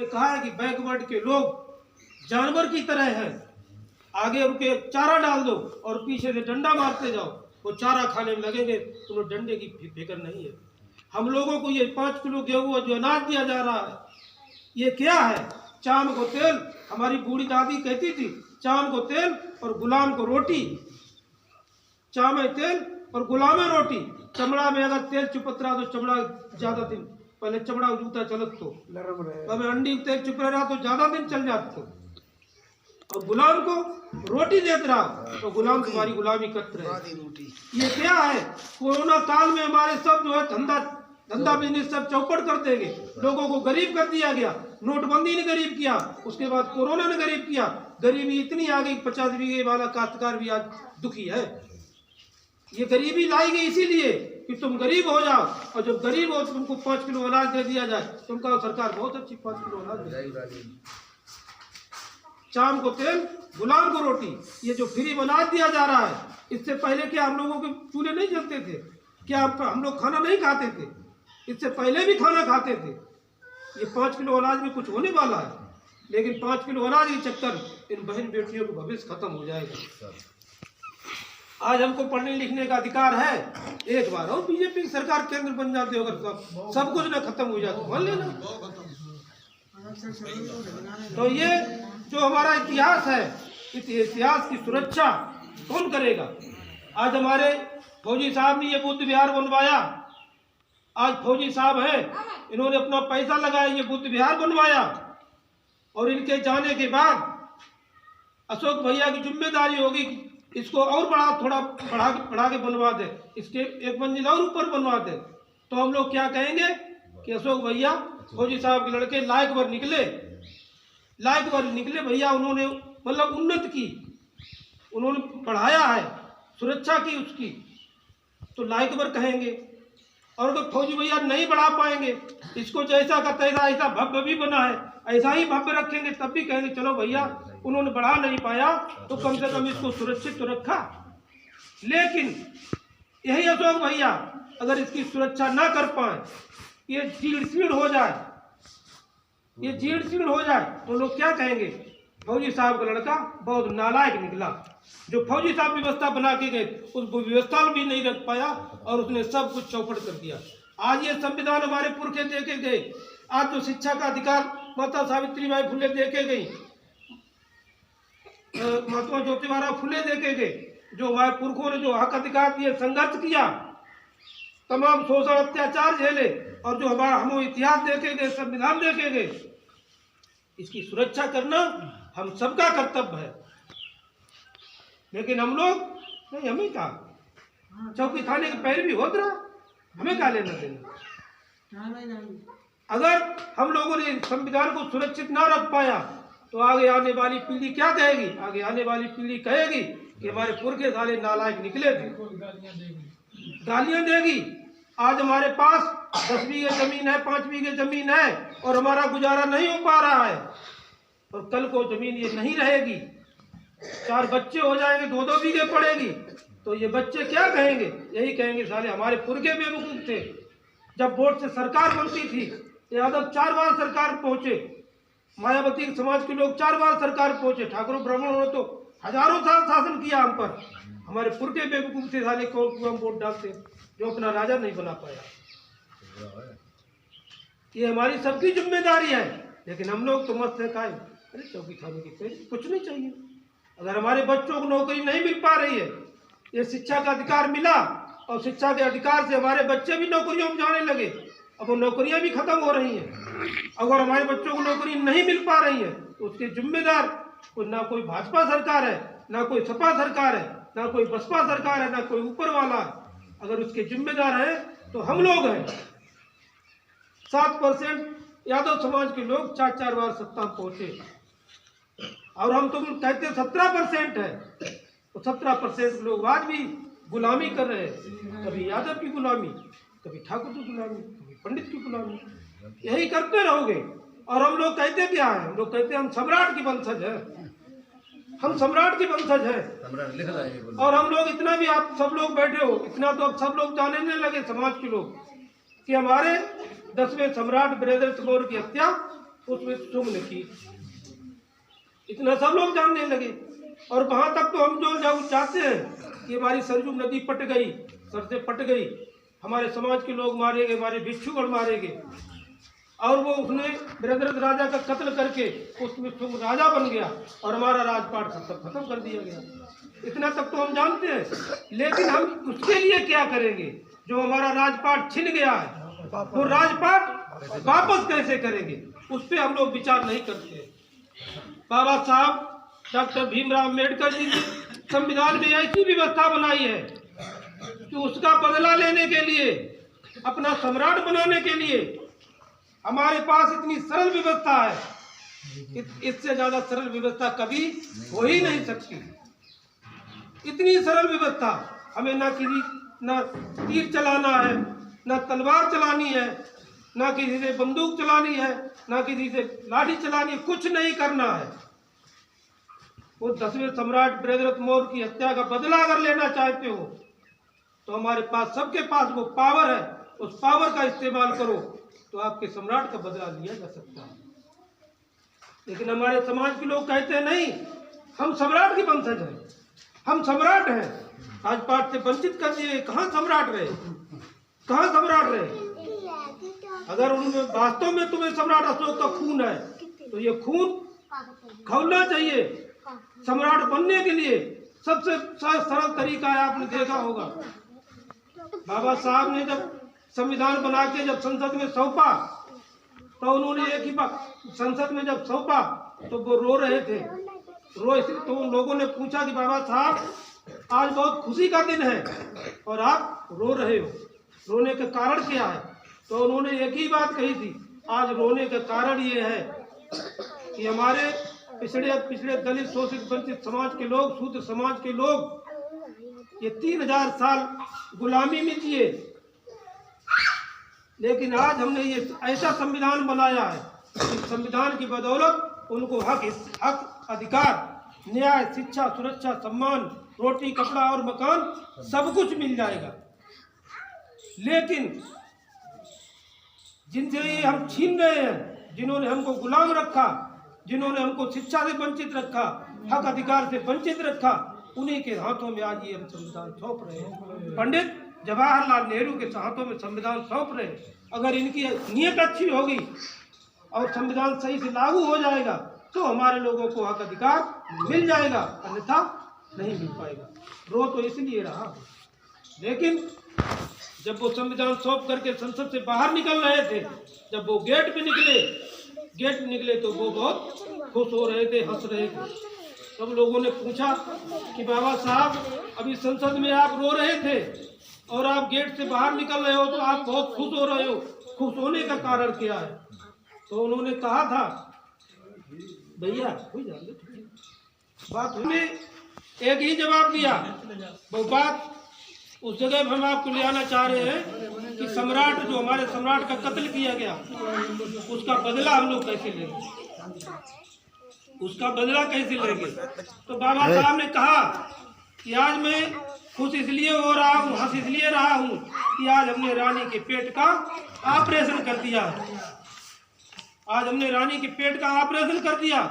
कहा है कि बैकवर्ड के लोग जानवर की तरह हैं, आगे उनके चारा डाल दो और पीछे से डंडा मारते जाओ, वो चारा खाने में लगेंगे, तो डंडे की फिक्र नहीं है। हम लोगों को ये 5 किलो गेहूँ जो अनाज दिया जा रहा है, ये क्या है? चाम को तेल, हमारी बूढ़ी दादी कहती थी चाम को तेल और गुलाम को रोटी। चाम है तेल और गुलाम है रोटी। चमड़ा में अगर तेल चुपत रहा तो चमड़ा ज्यादा दिन, पहले चमड़ा जूता चलत तो अब अंडी तेल चुप रहा तो ज्यादा दिन चल जाता तो, और गुलाम को रोटी देते रहा तो गुलाम तुम्हारी गुलामी करते रहे। ये क्या है? कोरोना काल में हमारे सब जो है धंधा बिजनेस सब चौपट कर देंगे, लोगों को गरीब कर दिया गया। नोटबंदी ने गरीब किया, उसके बाद कोरोना ने गरीब किया। गरीबी इतनी आ गई, 50 बीघे वाला काश्तकार भी आज दुखी है। ये गरीबी लाई गई इसीलिए कि तुम गरीब हो जाओ, और जब गरीब हो तो तुमको 5 किलो अनाज दे दिया जाए। तुम कहो सरकार बहुत अच्छी 5 किलो अनाज दे। चाम को तेल, गुलाम को रोटी, ये जो फ्री अनाज दिया जा रहा है, इससे पहले क्या हम लोगों के चूल्हे नहीं जलते थे? क्या हम लोग खाना नहीं खाते थे? इससे पहले भी खाना खाते थे। ये 5 किलो अनाज में कुछ होने वाला है, लेकिन 5 किलो अनाज के चक्कर इन बहन बेटियों का भविष्य खत्म हो जाएगा। आज हमको पढ़ने लिखने का अधिकार है, एक बार और बीजेपी की सरकार केंद्र बन जाते, अगर सब कुछ ना खत्म हो जाए तो मान लेना। तो ये जो हमारा इतिहास है, इस इतिहास की सुरक्षा कौन करेगा? आज हमारे फौजी साहब ने ये बुद्ध विहार बनवाया। आज फौजी साहब हैं, इन्होंने अपना पैसा लगाया, ये बुद्ध विहार बनवाया, और इनके जाने के बाद अशोक भैया की जिम्मेदारी होगी कि इसको और थोड़ा बढ़ा के बनवा दे, इसके 1 मंजिल और ऊपर बनवा दे। तो हम लोग क्या कहेंगे कि अशोक भैया फौजी साहब के लड़के लायकवर निकले भैया, उन्होंने मतलब उन्नत की, उन्होंने बढ़ाया है, सुरक्षा की उसकी, तो लायकवर कहेंगे। और अगर फौजी भैया नहीं बढ़ा पाएंगे, इसको जैसा का तैसा ऐसा भव्य भी बना है, ऐसा ही भव्य रखेंगे, तब भी कहेंगे चलो भैया उन्होंने बढ़ा नहीं पाया तो कम से कम इसको सुरक्षित तो रखा। लेकिन यही अशोक भैया अगर इसकी सुरक्षा ना कर पाए, ये जीर्ण हो जाए, तो लोग क्या कहेंगे? फौजी साहब का लड़का बहुत नालायक निकला। जो फौजी साहब व्यवस्था बना के गए, उस व्यवस्था भी नहीं रख पाया और उसने सब कुछ चौपट कर दिया। आज ये संविधान हमारे पुरखे देके गए, आज जो शिक्षा का अधिकार माता सावित्रीबाई फुले देके गई, महात्मा ज्योतिबा फुले देके गए, जो हमारे पुरखों ने जो हक अधिकार दिए, संघर्ष किया, तमाम शोषण अत्याचार झेले, और जो हमें इतिहास देके गए, संविधान देके गए, इसकी सुरक्षा करना हम सबका कर्तव्य है। लेकिन हम लोग नहीं, हमें क्या चौकी थाने के पैर भी होत रहा, हमें क्या लेना देना? अगर हम लोगों ने संविधान को सुरक्षित ना रख पाया तो आगे आने वाली पीढ़ी क्या कहेगी? आगे आने वाली पीढ़ी कहेगी कि हमारे पुरखे साले नालायक निकले थे, गालियां देगी। आज हमारे पास 10 बीघे जमीन है, 5 बीघे जमीन है, और हमारा गुजारा नहीं हो पा रहा है, और कल को जमीन ये नहीं रहेगी, 4 बच्चे हो जाएंगे, 2-2 बीघे पड़ेगी, तो ये बच्चे क्या कहेंगे? यही कहेंगे साले हमारे पुरखे बेवकूफ थे। जब वोट से सरकार बनती थी, यादव 4 बार सरकार पहुंचे, मायावती समाज के लोग 4 बार सरकार पहुंचे, ठाकुर ब्राह्मणों ने तो हजारों साल शासन किया हम पर। हमारे पुरखे बेवकूफ थे साले को हम वोट डालते, जो अपना राजा नहीं बना पाया। ये हमारी सबकी जिम्मेदारी है, लेकिन हम लोग तो मस्त है काहे, अरे चौकी थाने की पैर, कुछ नहीं चाहिए। अगर हमारे बच्चों को नौकरी नहीं मिल पा रही है, ये शिक्षा का अधिकार मिला, और शिक्षा के अधिकार से हमारे बच्चे भी नौकरियों में जाने लगे, अब वो नौकरियां भी खत्म हो रही हैं। अगर हमारे बच्चों को नौकरी नहीं मिल पा रही है तो उसके जिम्मेदार ना कोई भाजपा सरकार है, ना कोई सपा सरकार है, ना कोई बसपा सरकार है, ना कोई ऊपर वाला है। अगर उसके जिम्मेदार है तो हम लोग हैं। 7% यादव समाज के लोग 4-4 बार सत्ता पहुंचे, और हम तुम कहते 17% है, तो 17% लोग आज भी गुलामी कर रहे हैं। कभी यादव की गुलामी, कभी ठाकुर की गुलामी, कभी पंडित की गुलामी, यही करते रहोगे। और हम लोग कहते क्या है? हम लोग कहते हम सम्राट की वंशज है, हम सम्राट की वंशज है। और हम लोग इतना भी, आप सब लोग बैठे हो, इतना तो अब सब लोग जानने लगे समाज के लोग कि हमारे 10वें सम्राट बृहदेव मौर्य की हत्या उसमें शुंग ने की। इतना सब लोग जानने लगे। और वहां तक तो हम जो जाते हैं कि हमारी सरजू नदी पट गई, सर से पट गई, हमारे समाज के लोग मारे गए, हमारे भिक्षुगण मारे गए, और वो उसने बृहद्रथ राजा का कत्ल करके उसमें शुंग राजा बन गया और हमारा राजपाट सब खत्म कर दिया गया। इतना तक तो हम जानते हैं। लेकिन हम उसके लिए क्या करेंगे? जो हमारा राजपाट छिन गया है, वो राजपाट वापस कैसे करेंगे? उस पर हम लोग विचार नहीं करते। बाबा साहब डॉक्टर भीमराव अम्बेडकर जी ने संविधान में ऐसी व्यवस्था बनाई है कि उसका बदला लेने के लिए, अपना सम्राट बनाने के लिए हमारे पास इतनी सरल व्यवस्था है। इससे ज्यादा सरल व्यवस्था कभी हो ही नहीं सकती। इतनी सरल व्यवस्था। हमें ना तीर चलाना है, ना तलवार चलानी है, ना किसी से बंदूक चलानी है, ना किसी से लाठी चलानी है, कुछ नहीं करना है। वो 10वें सम्राट बृहद्रथ मौर्य की हत्या का बदला अगर लेना चाहते हो तो हमारे पास, सबके पास वो पावर है, उस पावर का इस्तेमाल करो तो आपके सम्राट का बदला लिया जा सकता है। लेकिन हमारे समाज के लोग कहते हैं नहीं, हम सम्राट के वंशज हैं, हम सम्राट हैं, राजपाट से वंचित कर दिए। कहाँ सम्राट रहे? कहाँ सम्राट रहे? अगर उनमें वास्तव में तुम्हें सम्राट अशोक का खून है तो ये खून खौलना चाहिए। सम्राट बनने के लिए सबसे सरल तरीका है, आपने देखा होगा, बाबा साहब ने जब संविधान बना के जब संसद में सौंपा तो उन्होंने एक ही बात, संसद में जब सौंपा तो वो रो रहे थे। तो उन लोगों ने पूछा कि बाबा साहब आज बहुत खुशी का दिन है और आप रो रहे हो, रोने का कारण क्या है? तो उन्होंने एक ही बात कही थी, आज रोने का कारण ये है कि हमारे पिछड़े दलित शोषित वंचित समाज के लोग, शूद्र समाज के लोग ये 3000 साल गुलामी में जिए, लेकिन आज हमने ये ऐसा संविधान बनाया है कि संविधान की बदौलत उनको हक, अधिकार, न्याय, शिक्षा, सुरक्षा, सम्मान, रोटी, कपड़ा और मकान सब कुछ मिल जाएगा। लेकिन जिनसे ये हम छीन रहे हैं, जिन्होंने हमको गुलाम रखा, जिन्होंने हमको शिक्षा से वंचित रखा, हक अधिकार से वंचित रखा, उन्हीं के हाथों में आज ये हम संविधान सौंप रहे हैं। पंडित जवाहरलाल नेहरू के हाथों में संविधान सौंप रहे हैं। अगर इनकी नीयत अच्छी होगी और संविधान सही से लागू हो जाएगा तो हमारे लोगों को हक अधिकार मिल जाएगा, अन्यथा नहीं मिल पाएगा। रो तो इसलिए रहा। लेकिन जब वो संविधान सौंप करके संसद से बाहर निकल रहे थे, जब वो गेट पे निकले तो वो बहुत खुश हो रहे थे, हंस रहे थे। सब लोगों ने पूछा कि बाबा साहब अभी संसद में आप रो रहे थे और आप गेट से बाहर निकल रहे हो तो आप बहुत खुश हो रहे हो, खुश होने का कारण क्या है? तो उन्होंने कहा था, भैया बात हमने एक ही जवाब दिया, वो बात उस जगह हम आपको ले आना चाह रहे हैं कि सम्राट, जो हमारे सम्राट का कत्ल किया गया, उसका बदला हम लोग कैसे लेंगे, उसका बदला कैसे लेंगे? तो बाबा साहब ने कहा कि आज मैं खुश इसलिए हो रहा हूँ, हंस इसलिए रहा हूँ कि आज हमने रानी के पेट का ऑपरेशन कर दिया। आज हमने रानी के पेट का ऑपरेशन कर दिया।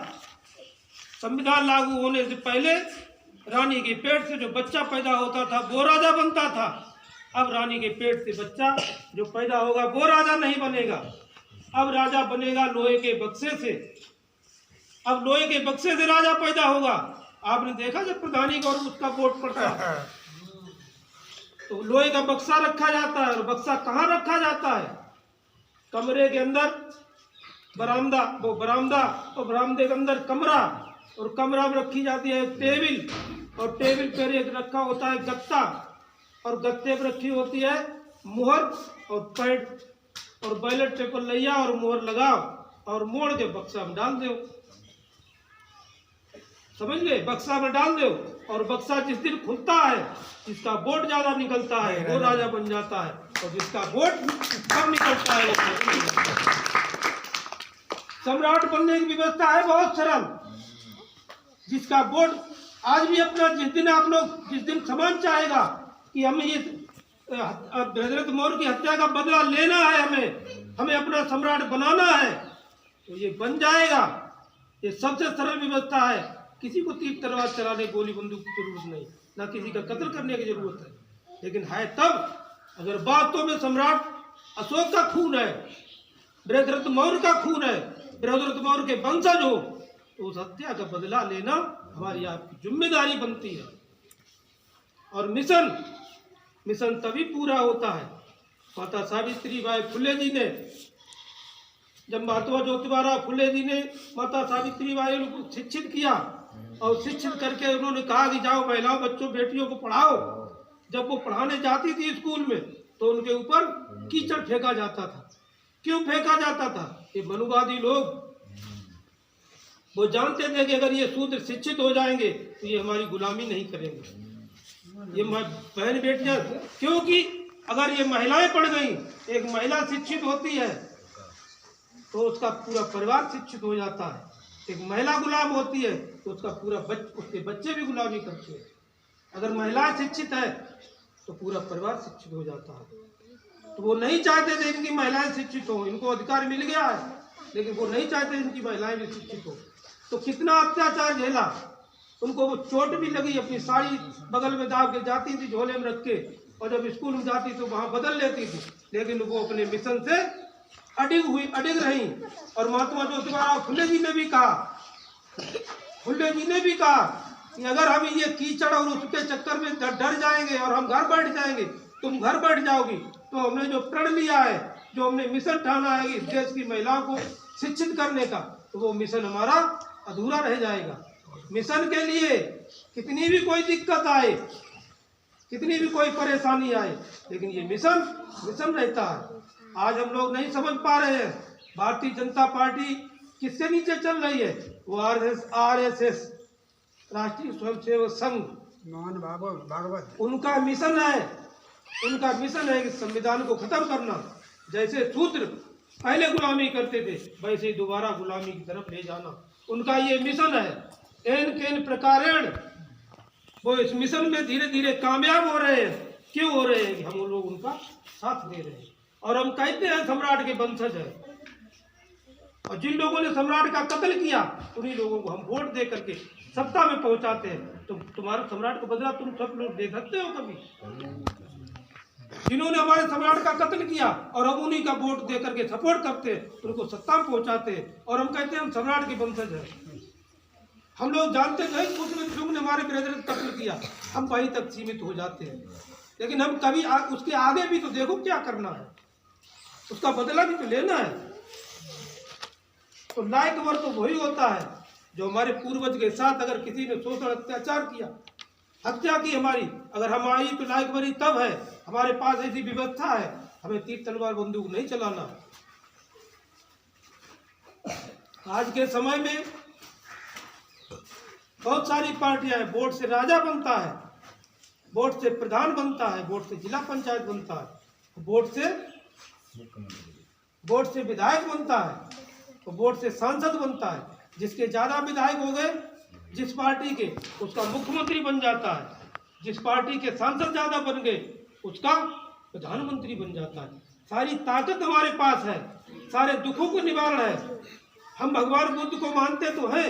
संविधान लागू होने से पहले रानी के पेट से जो बच्चा पैदा होता था वो राजा बनता था। अब रानी के पेट से बच्चा जो पैदा होगा वो राजा नहीं बनेगा, अब राजा बनेगा लोहे के बक्से से। अब लोहे के बक्से से राजा पैदा होगा। आपने देखा जब प्रधानी का और उसका वोट पड़ता है तो लोहे का बक्सा रखा जाता है, और बक्सा कहाँ रखा जाता है? कमरे के अंदर बरामदा, वो बरामदा और बरामदे के अंदर कमरा, और कमरा में रखी जाती है टेबल, और टेबल पर एक रखा होता है गत्ता, और गत्ते पर रखी होती है मुहर और पैड, और बैलेट पेपर लिया और मुहर लगाओ और मोड़ के बक्सा में डाल दो। समझ गए? बक्सा में डाल दो, और बक्सा जिस दिन खुलता है, जिसका वोट ज्यादा निकलता है वो राजा बन जाता है, और जिसका वोट कम निकलता है वो सम्राट बनने की व्यवस्था है बहुत सरल। जिसका वोट आज भी अपना, जिस दिन समाज चाहेगा कि हमें ये बृहद्रथ मौर्य की हत्या का बदला लेना है, हमें अपना सम्राट बनाना है, तो ये बन जाएगा। ये सबसे सरल व्यवस्था है, किसी को तीर तलवार चलाने, गोली बंदूक की जरूरत नहीं, ना किसी का कत्ल करने की जरूरत है। लेकिन है तब अगर बातों में सम्राट अशोक का खून है, बृहद्रथ मौर्य का खून है, बृहद्रथ मौर्य के वंशज हो, तो उस हत्या का बदला लेना हमारी आपकी जिम्मेदारी बनती है। और मिशन तभी पूरा होता है। माता सावित्रीबाई फुले जी ने, जब महात्मा ज्योतिबा फुले जी ने माता सावित्रीबाई को शिक्षित किया और शिक्षित करके उन्होंने कहा कि जाओ महिलाओं, बच्चों, बेटियों को पढ़ाओ। जब वो पढ़ाने जाती थी स्कूल में तो उनके ऊपर कीचड़ फेंका जाता था। क्यों फेंका जाता था? ये मनुवादी लोग वो जानते थे कि अगर ये शूद्र शिक्षित हो जाएंगे तो ये हमारी गुलामी नहीं करेंगे। ये बहन बेटियां, क्योंकि अगर ये महिलाएं पढ़ गई, एक महिला शिक्षित होती है तो उसका पूरा परिवार शिक्षित हो जाता है। एक महिला गुलाम होती है तो उसका पूरा उसके बच्चे भी गुलामी करते हैं। अगर महिला शिक्षित है तो पूरा परिवार शिक्षित हो जाता है। तो वो नहीं चाहते थे इनकी महिलाएं शिक्षित हो, इनको अधिकार मिल गया है, लेकिन वो नहीं चाहते इनकी महिलाएं भी शिक्षित हो। तो कितना अत्याचार झेला, उनको वो चोट भी लगी, अपनी साड़ी बगल में दाब के जाती थी झोले में रख के, और जब स्कूल में जाती तो वहां बदल लेती थी, लेकिन वो अपने मिशन से अडिग रही। और महात्मा ज्योतिबा फुले जी ने भी कहा कि अगर हम ये कीचड़ और उसके चक्कर में डर जाएंगे और हम घर बैठ जाएंगे, तुम घर बैठ जाओगी, तो हमने जो प्रण लिया है, जो हमने मिशन ठाना है इस देश की महिलाओं को शिक्षित करने का, तो वो मिशन हमारा अधूरा रह जाएगा। मिशन के लिए कितनी भी कोई दिक्कत आए, कितनी भी कोई परेशानी आए, लेकिन ये मिशन रहता है। आज हम लोग नहीं समझ पा रहे हैं भारतीय जनता पार्टी किससे नीचे चल रही है। वो आरएसएस, राष्ट्रीय स्वयंसेवक संघ, भागवत, उनका मिशन है कि संविधान को खत्म करना। जैसे शूद्र पहले गुलामी करते थे वैसे ही दोबारा गुलामी की तरफ ले जाना, उनका ये मिशन है। एन प्रकारेण वो इस मिशन में धीरे धीरे कामयाब हो रहे हैं। क्यों हो रहे हैं? कि हम लोग उनका साथ दे रहे हैं और हम कहते हैं सम्राट के वंशज है। और जिन लोगों ने सम्राट का कत्ल किया उन्हीं लोगों को हम वोट दे करके सत्ता में पहुंचाते हैं। तो तुम्हारे सम्राट का बदला तुम सब लोग दे सकते हो कभी? जिन्होंने हमारे सम्राट का कत्ल किया और हम उन्हीं का वोट दे करके सपोर्ट करते हैं, उनको सत्ता में पहुंचाते हैं और हम कहते हैं हम सम्राट के वंशज हैं। हम लोग जानते हैं उसमें लोगों ने हमारे ब्रदर का कत्ल किया, हम वहीं तक सीमित हो जाते हैं। लेकिन हम कभी उसके आगे भी तो देखो क्या करना है, उसका बदला भी तो लेना है। तो लायक वर्ग तो वही होता है जो हमारे पूर्वज के साथ अगर किसी ने शोषण अत्याचार किया, हत्या की हमारी, अगर हम आई तो लायक वरी तब है, हमारे पास ऐसी व्यवस्था है, हमें तीर तलवार बंदूक नहीं चलाना। आज के समय में बहुत सारी पार्टियां हैं, वोट से राजा बनता है, वोट से प्रधान बनता है, वोट से जिला पंचायत बनता है, वोट से विधायक बनता है, तो वोट से सांसद बनता है। जिसके ज्यादा विधायक हो गए जिस पार्टी के, उसका मुख्यमंत्री बन जाता है। जिस पार्टी के सांसद ज्यादा बन गए उसका प्रधानमंत्री बन जाता है। सारी ताकत हमारे पास है, सारे दुखों को निवारण है। हम भगवान बुद्ध को मानते तो हैं,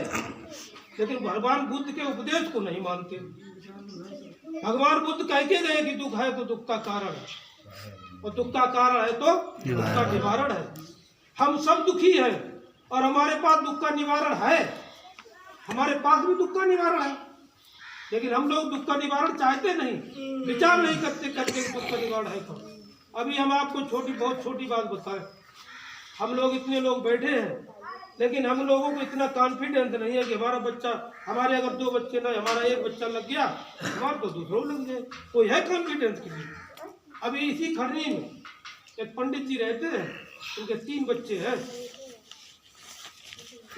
लेकिन भगवान बुद्ध के उपदेश को नहीं मानते। भगवान बुद्ध कह के गए कि दुख है तो दुख का कारण है, और दुख का कारण है तो दुख का निवारण है। हम सब दुखी हैं और हमारे पास दुख का निवारण है, हमारे पास भी दुख का निवारण है, लेकिन हम लोग दुख का निवारण चाहते नहीं, विचार नहीं करते दुख का निवारण है। तो अभी हम आपको बहुत छोटी बात बताएं, हम लोग इतने लोग बैठे हैं, लेकिन हम लोगों को इतना कॉन्फिडेंस नहीं है कि हमारा बच्चा, हमारे अगर 2 बच्चे नहीं, हमारा 1 बच्चा लग गया, हमारे तो दूसरों लग गए। कोई है कॉन्फिडेंस के लिए? अभी इसी खरनी में एक पंडित जी रहते हैं, उनके 3 बच्चे हैं,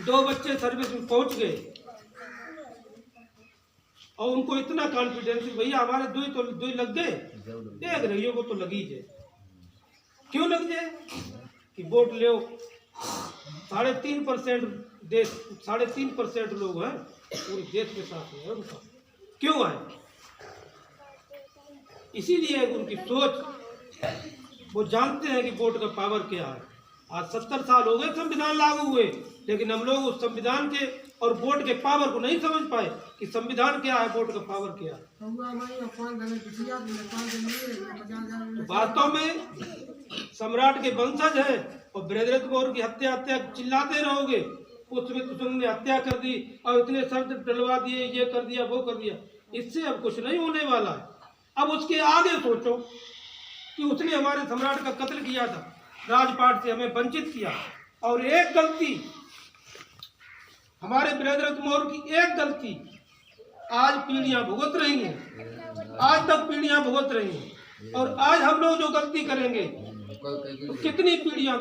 2 बच्चे सर्विस में पहुंच गए और उनको इतना कॉन्फिडेंस, भैया हमारे 2 लग गए, एक रहियो को तो लगी जाए। क्यों लग जाए? कि वोट ले 3.5% देश, 3.5% लोग हैं पूरे देश के साथ है उनका। क्यों है? इसीलिए उनकी सोच, वो जानते हैं कि वोट का पावर क्या है। आज 70 साल हो गए संविधान लागू हुए, लेकिन हम लोग उस संविधान के और वोट के पावर को नहीं समझ पाए कि संविधान क्या है, वोट का पावर क्या है। तो वास्तव में सम्राट के वंशज है और बृहद्रथ मौर्य की हत्या हत्या चिल्लाते रहोगे, उसमें तुमने हत्या कर दी और इतने शर्त डलवा दिए, ये कर दिया वो कर दिया, इससे अब कुछ नहीं होने वाला है। अब उसके आगे सोचो कि उसने हमारे सम्राट का कत्ल किया था, राजपाट से हमें वंचित किया, और एक गलती हमारे बृहद्रथ मौर्य की एक गलती आज पीढ़ियां भुगत रही हैं, आज तक पीढ़ियां भुगत रही हैं। और आज हम लोग जो गलती करेंगे तो कितनी पीढ़ियां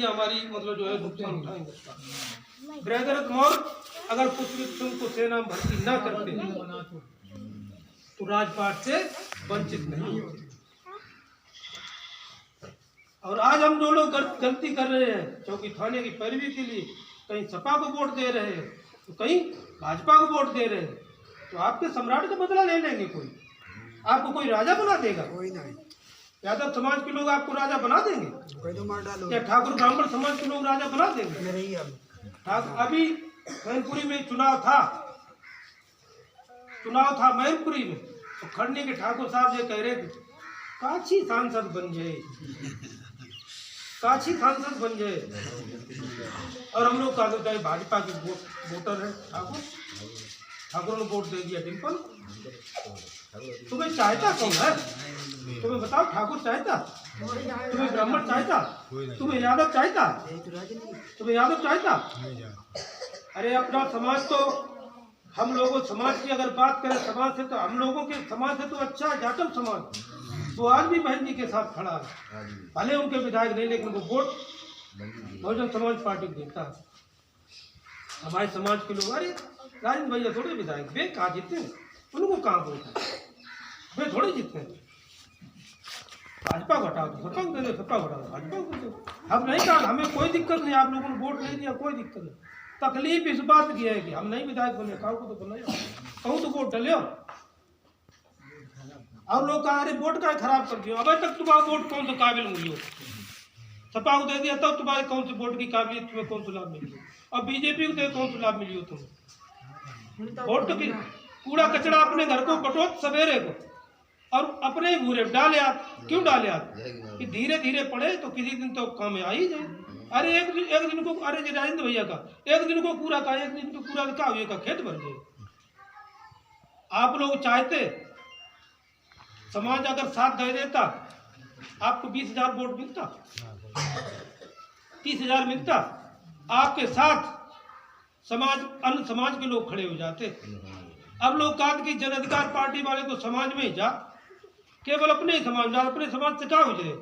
हमारी मतलब जो है नुकसान उठाएंगे। बृहद्रथ मौर्य अगर पुष्पित सिंह को सेना में भर्ती न करते तो राजपाट से वंचित नहीं होते। और आज हम जो लोग गलती कर रहे हैं चौकी थाने की पैरवी के लिए, कहीं सपा को वोट दे रहे हैं तो कहीं भाजपा को वोट दे रहे हैं, तो आपके सम्राट का बदला ले लेंगे कोई? आपको कोई राजा बना देगा? कोई नहीं। यादव समाज के लोग आपको राजा बना देंगे? कोई तो मार डालो। क्या ठाकुर ब्राह्मण समाज के लोग राजा बना देंगे? नहीं। अभी मैनपुरी में चुनाव था मैनपुरी में, तो खड़ने के ठाकुर साहब ये कह रहे थे काशी सांसद बन जाए, काशी सांसद बन जाए। और हम लोग कहा भाजपा के वोटर है ठाकुर ने वोट दे दिया डिम्पल। तुम्हें चाहता कौन है? तुम्हें बताओ, ठाकुर चाहता? तुम्हें ब्राह्मण चाहता? तुम्हें यादव चाहता? तुम्हें यादव चाहता? अरे अपना समाज तो हम लोगों समाज की अगर बात करें समाज से, तो हम लोगों के समाज से तो अच्छा है जाटव समाज, वो आज भी बहन जी के साथ खड़ा है। भले उनके विधायक नहीं, लेकिन वो वोट बहुजन समाज पार्टी को देता है। हमारे समाज के लोग अरे राजेंद्र भैया थोड़े विधायक, वे कहाँ जीते हैं, उनको कहाँ वोट है, वे थोड़े जीते हैं। भाजपा को हटाओ तो सपा को दे दो, सपा को हटाओ भाजपा को दे दो। हम नहीं कहा, हमें कोई दिक्कत नहीं, आप लोगों ने वोट नहीं दिया कोई दिक्कत नहीं। तकलीफ इस बात की है कि हम नहीं विधायक बने, कहूँ को तो बनाए, कहूँ तो वोट डले। और लोग कहा अरे वोट का खराब कर दिया, अभी तक तुम्हारा वोट कौन सा काबिल मिली हो? सपा को दे दिया तब तुम्हारे कौन से वोट की काबिलियत, तुम्हें कौन सा लाभ मिली हो? और बीजेपी को दे कौन सा लाभ मिली हो तुम्हें? वोट तो कूड़ा कचरा अपने घर को बटो सवेरे को और अपने ही भूरे डाले आप। क्यों डाले आप? कि धीरे धीरे पड़े तो किसी दिन तो काम में आ ही जाए। अरे एक दिन को, अरे राजेंद्र भैया का एक दिन को पूरा का, एक दिन को पूरा का हुए का खेत भर जाए। आप लोग चाहते समाज अगर साथ दे देता, आपको 20,000 वोट मिलता, 30,000 मिलता, आपके साथ समाज अन्य समाज के लोग खड़े हो जाते। अब लोग कहा कि जन अधिकार पार्टी वाले तो समाज में ही जा, केवल अपने ही समाज जाओ, अपने समाज से क्या हो जाए,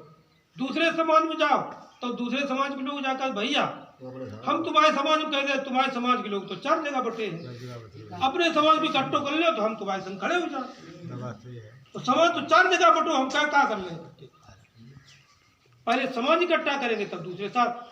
दूसरे समाज में जाओ तो दूसरे समाज के लोग जाकर भैया हम तुम्हारे समाज में कह दे, तुम्हारे समाज के लोग तो 4 जगह बटे हैं, अपने समाज भी इकट्ठो कर ले तो हम तुम्हारे संग खड़े हो जाए। तो समाज तो 4 जगह बटो, हम क्या कर लें? पहले समाज इकट्ठा करेंगे तब दूसरे साथ